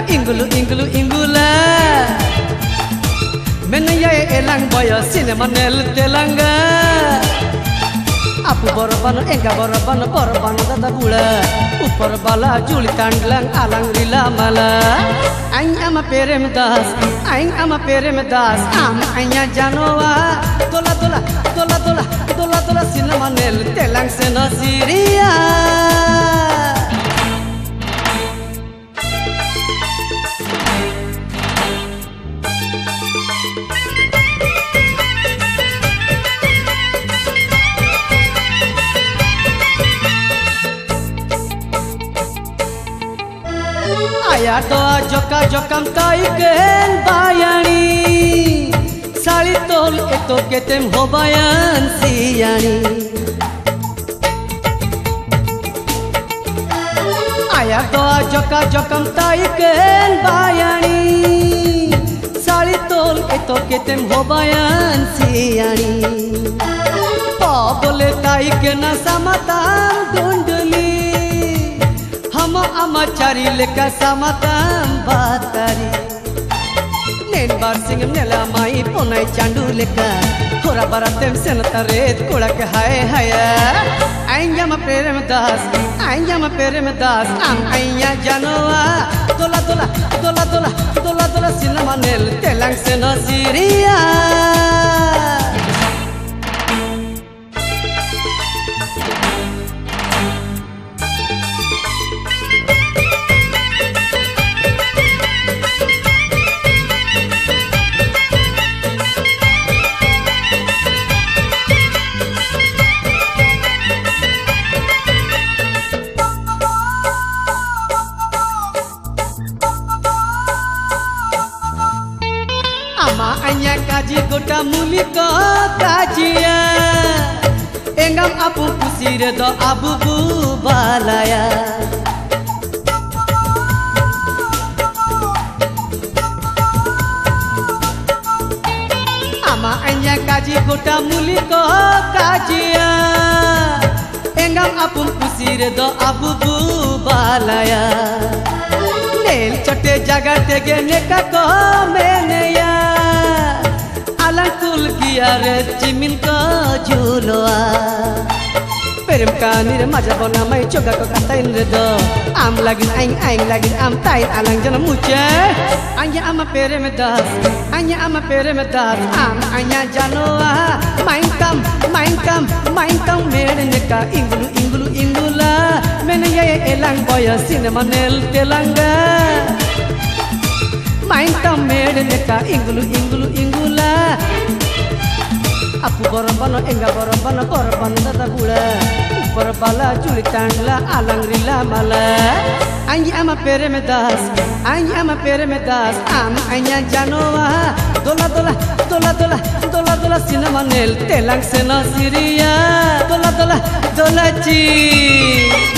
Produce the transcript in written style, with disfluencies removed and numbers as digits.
Ingulu ingulu ingula Menaya elang boya cinema nel telanga Apu borobano enga borobano dada gula Upar bala juli tandlang alang rila mala Aing ama perem das Am ainya janoa Dola cinema nel telang sena siria Ayah doa jokam taiken bayani Sali tol eto ketem hobayan siyani Ayah doa jokam taiken bayani Sali tol eto ketem hobayan siyani Pabole taiken samatam dunduli Ama cari leka samatam batari Nen bar singam nela mai ponai chandu leka Hora baratem senataret kola ke hai haya Aing ama perem das Am ainya janoa Dola cinema nel telang sena siria Ama anya kaji gota muli ko kajia Engam apu kusire do abu bu balaya Ama anya kaji gota muli ko kajia Engam apu kusire do abu bu balaya Nel chote jaga tege neka ko meneya Alangkul kiare cimin ko juloa Perem kanir maja bona mai coga ko katain redo Am lagin aing lagin am tain alang jana muce Anya ama perem das Am anya janoa Main kam mere neka ingulu ingula Menaya elang boya cinema nel telanga Main tam mere neka ingulu ingula Apu borobano enga borobano dada gula Upar bala juli tandla alang rila mala Aing ama perem das Am ainya janoa Dola cinema nel telang sena siria Dola ci